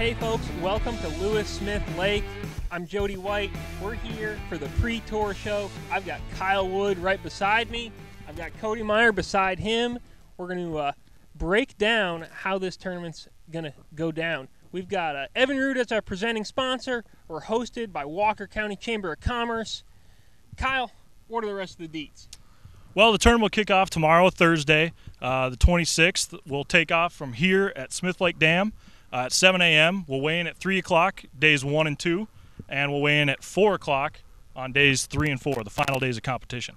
Hey folks, welcome to Lewis Smith Lake. I'm Jody White. We're here for the pre-tour show. I've got Kyle Wood right beside me. I've got Cody Meyer beside him. We're going to break down how this tournament's going to go down. We've got Evinrude as our presenting sponsor. We're hosted by Walker County Chamber of Commerce. Kyle, what are the rest of the deets? Well, the tournament will kick off tomorrow, Thursday, the 26th. We'll take off from here at Smith Lake Dam at 7 a.m. We'll weigh in at 3 o'clock, days 1 and 2, and we'll weigh in at 4 o'clock on days 3 and 4, the final days of competition.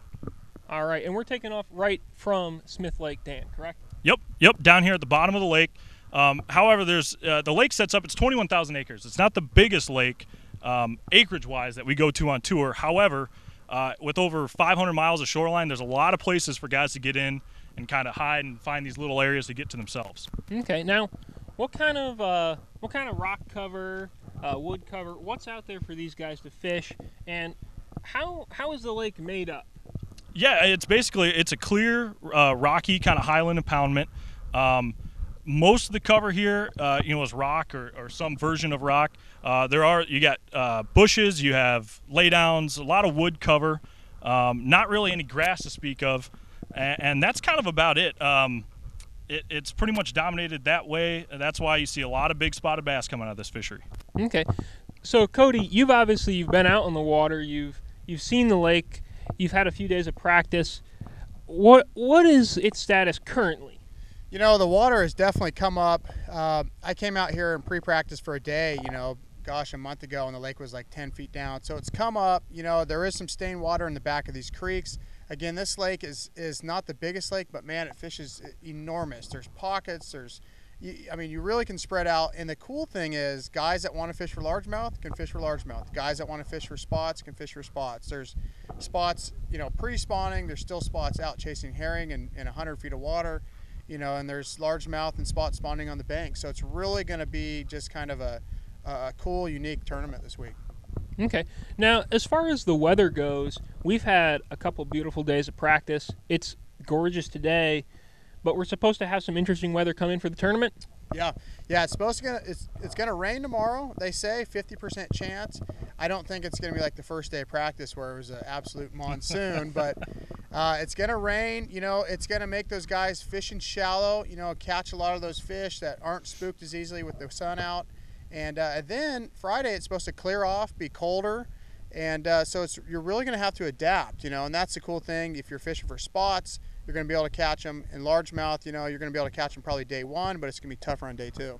All right, and we're taking off right from Smith Lake Dam, correct? Yep, down here at the bottom of the lake. However, there's the lake sets up, it's 21,000 acres. It's not the biggest lake acreage-wise that we go to on tour. However, with over 500 miles of shoreline, there's a lot of places for guys to get in and kind of hide and find these little areas to get to themselves. Okay, now what kind of rock cover, wood cover, what's out there for these guys to fish, and how is the lake made up? Yeah, it's a clear, rocky kind of highland impoundment. Most of the cover here, is rock or some version of rock. You got bushes, you have laydowns, a lot of wood cover, not really any grass to speak of, and that's kind of about it. It's pretty much dominated that way. That's why you see a lot of big spotted bass coming out of this fishery. Okay, so Cody, you've been out on the water, you've seen the lake, you've had a few days of practice. What is its status currently? You know, the water has definitely come up. I came out here in pre-practice for a day, a month ago, and the lake was like 10 feet down. So it's come up. There is some stained water in the back of these creeks. Again, this lake is not the biggest lake, but man, it fishes enormous. There's pockets. You really can spread out. And the cool thing is, guys that want to fish for largemouth can fish for largemouth. Guys that want to fish for spots can fish for spots. There's spots, pre-spawning. There's still spots out chasing herring in 100 feet of water. And there's largemouth and spot spawning on the bank. So it's really going to be just kind of a cool, unique tournament this week. Okay. Now, as far as the weather goes, we've had a couple beautiful days of practice. It's gorgeous today, but we're supposed to have some interesting weather come in for the tournament. Yeah. It's gonna rain tomorrow. They say 50% chance. I don't think it's gonna be like the first day of practice where it was an absolute monsoon, but it's gonna rain. It's gonna make those guys fishing shallow. Catch a lot of those fish that aren't spooked as easily with the sun out. And then Friday it's supposed to clear off, be colder, and so you're really gonna have to adapt. And that's the cool thing. If you're fishing for spots, you're going to be able to catch them. In largemouth, you're going to be able to catch them probably day 1, but it's going to be tougher on day 2.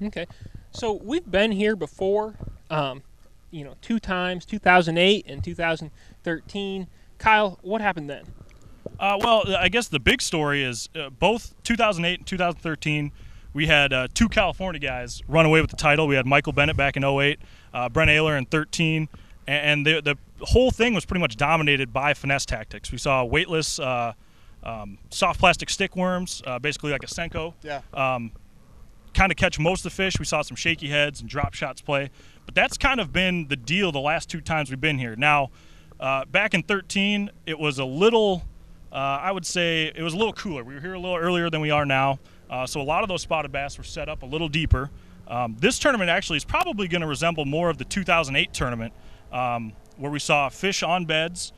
Okay. So we've been here before, 2 times, 2008 and 2013. Kyle, what happened then? Well, I guess the big story is both 2008 and 2013, we had 2 California guys run away with the title. We had Michael Bennett back in 08, Brent Ayler in 13, and the whole thing was pretty much dominated by finesse tactics. We saw weightless soft plastic stick worms, basically like a Senko. Yeah. Kind of catch most of the fish. We saw some shaky heads and drop shots play. But that's kind of been the deal the last 2 times we've been here. Now, back in 13, it was a little, I would say, it was a little cooler. We were here a little earlier than we are now. So a lot of those spotted bass were set up a little deeper. This tournament actually is probably going to resemble more of the 2008 tournament, where we saw fish on beds,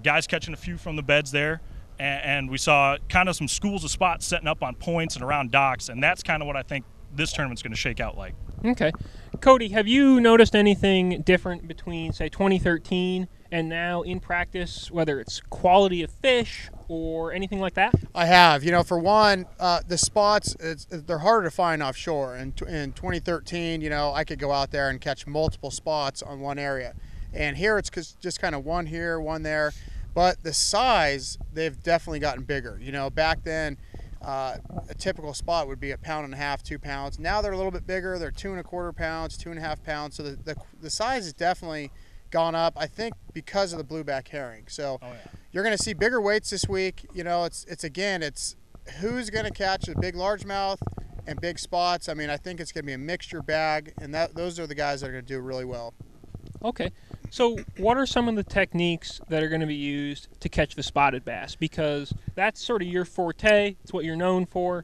guys catching a few from the beds there. And we saw kind of some schools of spots setting up on points and around docks, and that's kind of what I think this tournament's going to shake out like. Okay. Cody, have you noticed anything different between, say, 2013 and now in practice, whether it's quality of fish or anything like that? I have. For one, the spots, they're harder to find offshore. In 2013, I could go out there and catch multiple spots on one area. And here it's just kind of one here, one there. But the size, they've definitely gotten bigger. Back then, a typical spot would be 1.5 pounds, 2 pounds. Now they're a little bit bigger. They're 2.25 pounds, 2.5 pounds. So the size has definitely gone up, I think, because of the blueback herring. So You're going to see bigger weights this week. It's who's going to catch the big largemouth and big spots. I think it's going to be a mixture bag, and those are the guys that are going to do really well. Okay. So what are some of the techniques that are going to be used to catch the spotted bass? Because that's sort of your forte. It's what you're known for.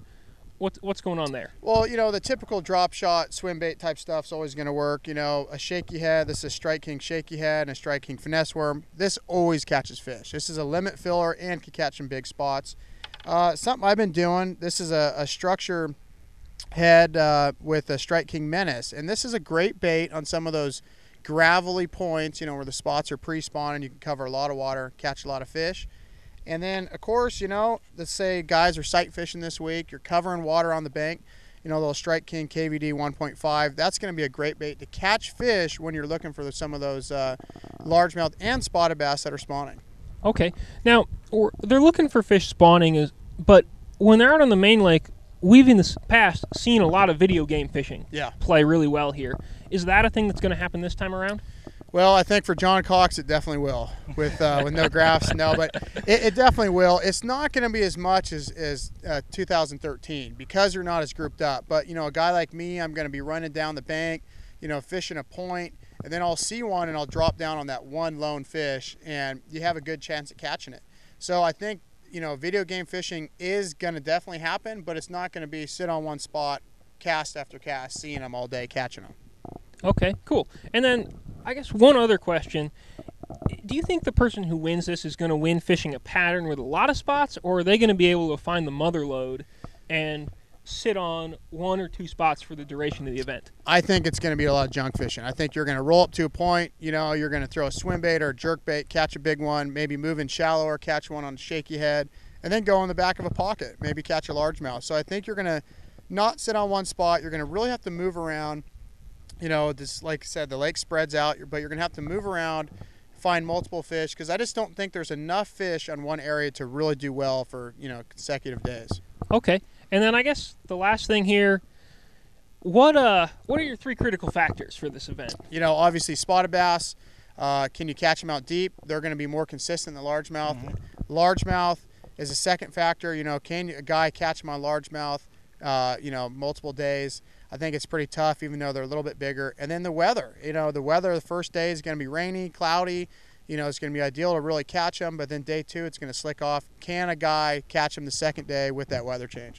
What's going on there? Well, the typical drop shot, swim bait type stuff is always going to work. A shaky head, this is a Strike King shaky head and a Strike King finesse worm. This always catches fish. This is a limit filler and can catch some big spots. Something I've been doing, this is a structure head with a Strike King menace. And this is a great bait on some of those gravelly points, where the spots are pre-spawning. You can cover a lot of water, catch a lot of fish. And then, of course, let's say guys are sight fishing this week. You're covering water on the bank. Little Strike King KVD 1.5. That's going to be a great bait to catch fish when you're looking for some of those largemouth and spotted bass that are spawning. Okay. Now, they're looking for fish spawning, but when they're out on the main lake, we've in the past seen a lot of video game fishing play really well here. Is that a thing that's going to happen this time around? Well, I think for John Cox, it definitely will with no graphs. No, but it definitely will. It's not going to be as much as 2013 because you're not as grouped up. But, a guy like me, I'm going to be running down the bank, fishing a point, and then I'll see one and I'll drop down on that one lone fish, and you have a good chance at catching it. So I think, video game fishing is going to definitely happen, but it's not going to be sit on one spot, cast after cast, seeing them all day, catching them. Okay, cool. And then I guess one other question. Do you think the person who wins this is going to win fishing a pattern with a lot of spots, or are they going to be able to find the mother lode and sit on one or two spots for the duration of the event? I think it's going to be a lot of junk fishing. I think you're going to roll up to a point, you're going to throw a swim bait or a jerk bait, catch a big one, maybe move in shallower, catch one on a shaky head, and then go in the back of a pocket, maybe catch a largemouth. So I think you're going to not sit on one spot. You're going to really have to move around. This, like I said, the lake spreads out, but you're going to have to move around, find multiple fish, because I just don't think there's enough fish on one area to really do well for, consecutive days. Okay. And then I guess the last thing here, what are your three critical factors for this event? Obviously spotted bass. Can you catch them out deep? They're going to be more consistent than largemouth. Mm-hmm. Largemouth is a second factor. Can a guy catch them on largemouth, multiple days? I think it's pretty tough, even though they're a little bit bigger. And then the weather. The weather the first day is going to be rainy, cloudy. It's going to be ideal to really catch them, but then day two, it's going to slick off. Can a guy catch them the second day with that weather change?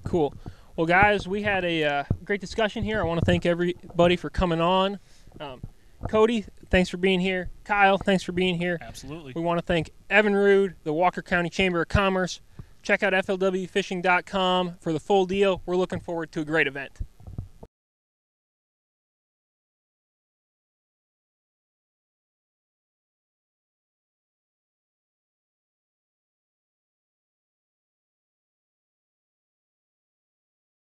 Cool. Well, guys, we had a great discussion here. I want to thank everybody for coming on. Cody, thanks for being here. Kyle, thanks for being here. Absolutely. We want to thank Evinrude, the Walker County Chamber of Commerce. Check out FLWfishing.com for the full deal. We're looking forward to a great event.